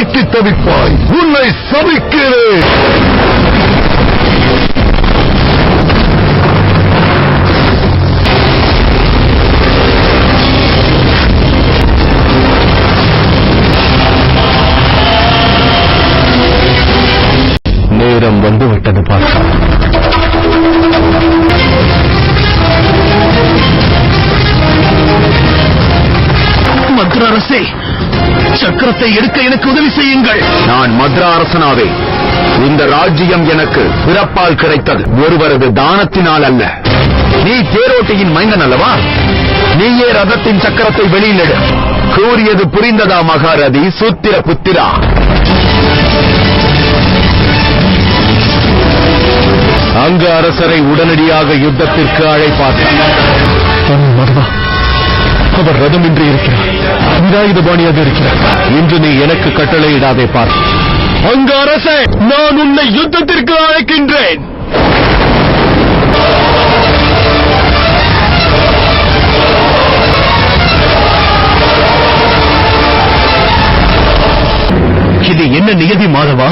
சிக்கி தவிப்பாய். உன்னை சபிக்கிறேன். நேரம் வந்துவிட்டது பார்த்தா. மத்ரா அரசே, சக்கரத்தை எடுக்க எனக்கு உதவி செய்யுங்கள். நான் மத்ரா அரசனாவே. இந்த ராஜ்யம் எனக்கு பிறப்பால் கிடைத்தது, ஒருவரது தானத்தினால் அல்ல. நீ தேரோட்டியின் மைந்தன் அல்லவா? நீயே ரதத்தின் சக்கரத்தை வெளியிலிடு. கூறியது புரிந்ததா மகாரதி சூத்திர புத்திரா? அங்கு அரசரை உடனடியாக யுத்தத்திற்கு அழைப்பார்கள். மதுவா, அவர் ரதமின்றி இருக்கிறார், நிராயுதபாணியாக இருக்கிறார். இன்று நீ எனக்கு கட்டளையிடாதே பார். அங்கு அரசே, நான் உன்னை யுத்தத்திற்கு அழைக்கின்றேன். இது என்ன நியதி மாதவா?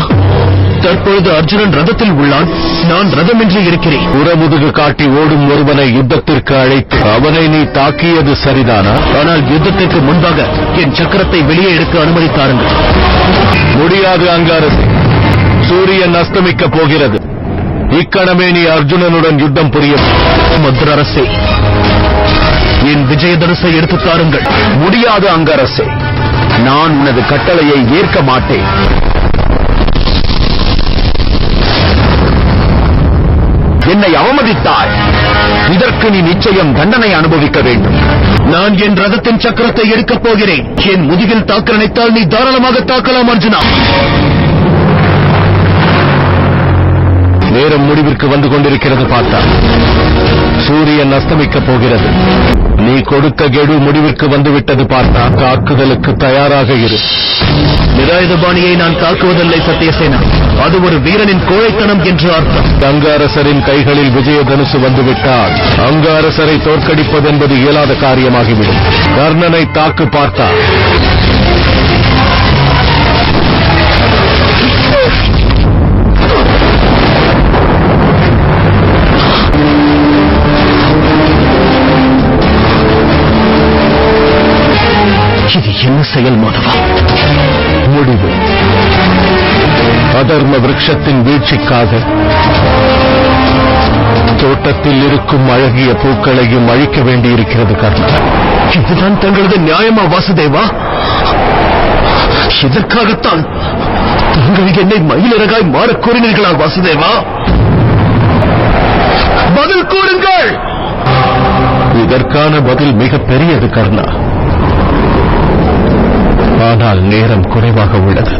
தற்பொழுது அர்ஜுனன் ரதத்தில் உள்ளான், நான் ரதமின்றி இருக்கிறேன். புறமுதுகு காட்டி ஓடும் ஒருவனை யுத்தத்திற்கு அழைத்து அவனை நீ தாக்கியது சரிதானா? ஆனால் யுத்தத்திற்கு முன்பாக என் சக்கரத்தை வெளியே எடுக்க அனுமதித்தாருங்கள். முடியாது அங்காரசே. சூரியன் அஸ்தமிக்கப் போகிறது. இக்கணமே நீ அர்ஜுனனுடன் யுத்தம் புரிய. மத்ரா அரசே, என் விஜயதனுசை எடுத்துத் தாருங்கள். முடியாது அங்கரசே. நான் உனது கட்டளையை ஏற்க மாட்டேன். என்னை அவமதித்தாய். இதற்கு நீ நிச்சயம் தண்டனை அனுபவிக்க வேண்டும். நான் என் ரதத்தின் சக்கரத்தை எடுக்கப் போகிறேன். என் முதுகில் தாக்க நினைத்தால் நீ தாராளமாக தாக்கலாம் அர்ஜுனா. நேரம் முடிவிற்கு வந்து கொண்டிருக்கிறது பார்த்தா. சூரியன் அஸ்தமிக்கப் போகிறது. நீ கொடுத்த கெடு முடிவிற்கு வந்துவிட்டது பார்த்தா. தாக்குதலுக்கு தயாராக இரு. நிராயுதபாணியை நான் தாக்குவதில்லை சத்தியசேனா. அது ஒரு வீரனின் கோழைத்தனம் என்று அர்த்தம். அங்காரசரின் கைகளில் விஜயதனுசு வந்துவிட்டால் அங்காரசரை தோற்கடிப்பது என்பது இயலாத காரியமாகிவிடும். கர்ணனை தாக்கு பார்த்தா. இது என்ன செயல் மாதவா? முடிவு. அதர்ம விருட்சத்தின் வீழ்ச்சிக்காக தோட்டத்தில் இருக்கும் அழகிய பூக்களையும் அழிக்க வேண்டியிருக்கிறது கர்ணா. இதுதான் தங்களது நியாயமா வாசுதேவா? இதற்காகத்தான் தாங்கள் என்னை மயிலிறகாய் மாறக் கூறினீர்களா வாசுதேவா? பதில் கூறுங்கள். இதற்கான பதில் மிக பெரியது கர்ணா. ஆனால் நேரம் குறைவாக உள்ளது.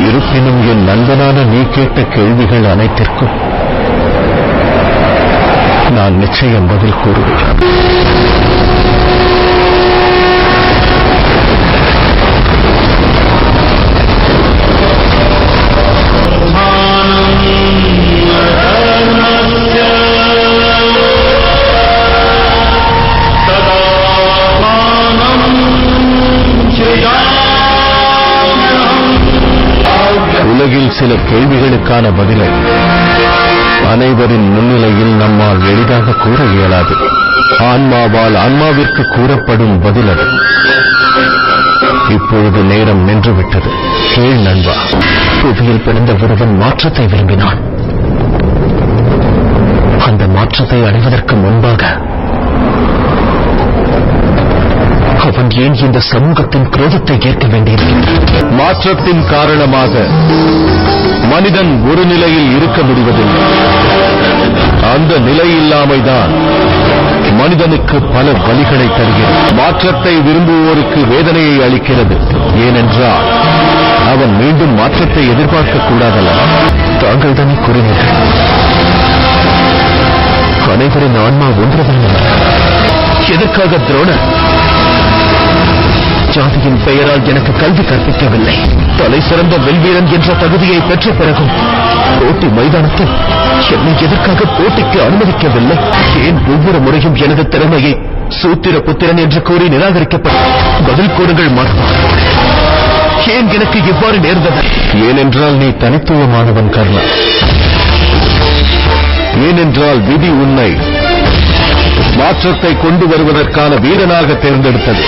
இருப்பினும் என் நண்பனான நீ கேட்ட கேள்விகள் அனைத்திற்கும் நான் நிச்சயம் பதில் கூறுவேன். உலகில் சில கேள்விகளுக்கான பதிலை அனைவரின் முன்னிலையில் நம்மால் எளிதாக கூற இயலாது. ஆன்மாவால் ஆன்மாவிற்கு கூறப்படும் பதில் அது. இப்பொழுது நேரம் நின்றுவிட்டது. கேள் நண்பா. புவியில் பிறந்த ஒருவன் மாற்றத்தை விரும்பினான். அந்த மாற்றத்தை அடைவதற்கு முன்பாக அவன் ஏன் இந்த சமூகத்தின் குரோதத்தை ஏற்க வேண்டியிருக்கிறது? மாற்றத்தின் காரணமாக மனிதன் ஒரு நிலையில் இருக்க முடிவதில்லை. அந்த நிலையில்லாமைதான் மனிதனுக்கு பல வலிகளை தருகிறது. மாற்றத்தை விரும்புவோருக்கு வேதனையை அளிக்கிறது. ஏனென்றால் அவன் மீண்டும் மாற்றத்தை எதிர்பார்க்க கூடாதல்லவா? தாங்கள் தானே கூறினீர்கள், அனைவரின் ஆன்மா ஒன்றுதான். எதற்காக துரோணர் ஜாதியின் பெயரால் எனக்கு கல்வி கற்பிக்கவில்லை? தலை சிறந்த வெல்வீரன் என்ற தகுதியை பெற்ற பிறகும் போட்டி மைதானத்தில் என்னை எதற்காக போட்டிக்கு அனுமதிக்கவில்லை? ஏன் ஒவ்வொரு முறையும் எனது திறமையை சூத்திர புத்திரன் என்று கூறி நிராகரிக்கப்பட்ட? பதில் கூறுங்கள் மாதவா. ஏன் எனக்கு இவ்வாறு நேர்ந்தது? ஏனென்றால் நீ தனித்துவமானவன் கர்ணா. ஏனென்றால் விதி உன்னை மாற்றத்தை கொண்டு வருவதற்கான வீரனாக தேர்ந்தெடுத்தது.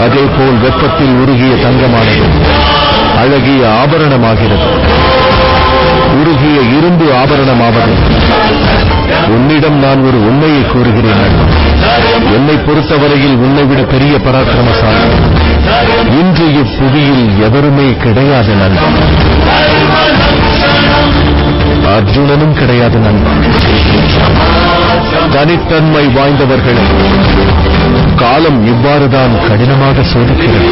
அதேபோல் வெப்பத்தில் உருகிய தங்கமானது அழகிய ஆபரணமாகிறது. உருகிய இரும்பு ஆபரணமாவது. உன்னிடம் நான் ஒரு உண்மையை கூறுகிறேன். என்னை பொறுத்தவரையில் உன்னை விட பெரிய பராக்கிரமசாலி இன்று இப்புவியில் எவருமே கிடையாது நண்பன். அர்ஜுனனும் கிடையாது நண்பன். தனித்தன்மை வாய்ந்தவர்களை காலம் இவ்வாறுதான் கடினமாக சோதிக்கிறது.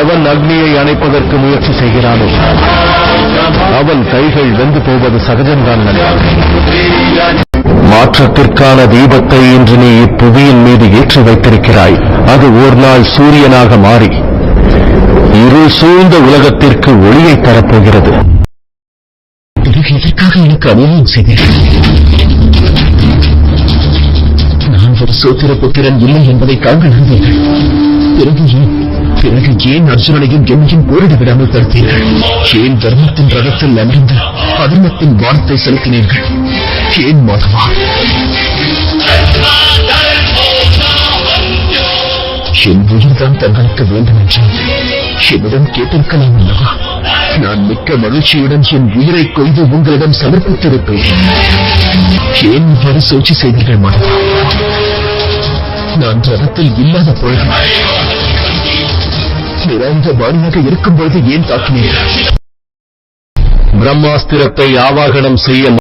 எவன் அக்னியை அணைப்பதற்கு முயற்சி செய்கிறானோ அவன் கைகள் வெந்து போவது சகஜம்தான் நண்பன். மாற்றத்திற்கான தீபத்தை இன்று நீ இப்புவியின் மீது ஏற்றி வைத்திருக்கிறாய். அது ஒரு நாள் சூரியனாக மாறி இருள் சூழ்ந்த உலகத்திற்கு ஒளியை தரப்போகிறது. எதற்காக எனக்கு அநியாயம் செய்தீர்கள்? நான் ஒரு சோத்திர புத்திரன் இல்லை என்பதை தாங்கள் அறிந்தீர்கள். பிறகு ஏன் அர்ஜுனனையும் என்னையும் போரிட விடாமல் தடுத்தீர்கள்? ஏன் தர்மத்தின் ரதத்தில் அமர்ந்து அதர்மத்தின் வானத்தை செலுத்தினீர்கள்? ஏன் மாதவா? என் உயிர்தான் தங்களுக்கு வேண்டும் என்று என்னிடம் கேட்டிருக்கலாம் அல்லவா? நான் மிக்க மகிழ்ச்சியுடன் என் உயிரை கொய்து உங்களிடம் சமர்ப்பித்திருப்பேன். ஏன் இவ்வாறு சூழ்ச்சி செய்தீர்கள் மாதவா? நான் ரதத்தில் இல்லாத பொழுது நிறைந்த வாணியாக இருக்கும் பொழுது ஏன் தாக்கினீர்கள்? பிரம்மாஸ்திரத்தை ஆவாகனம் செய்ய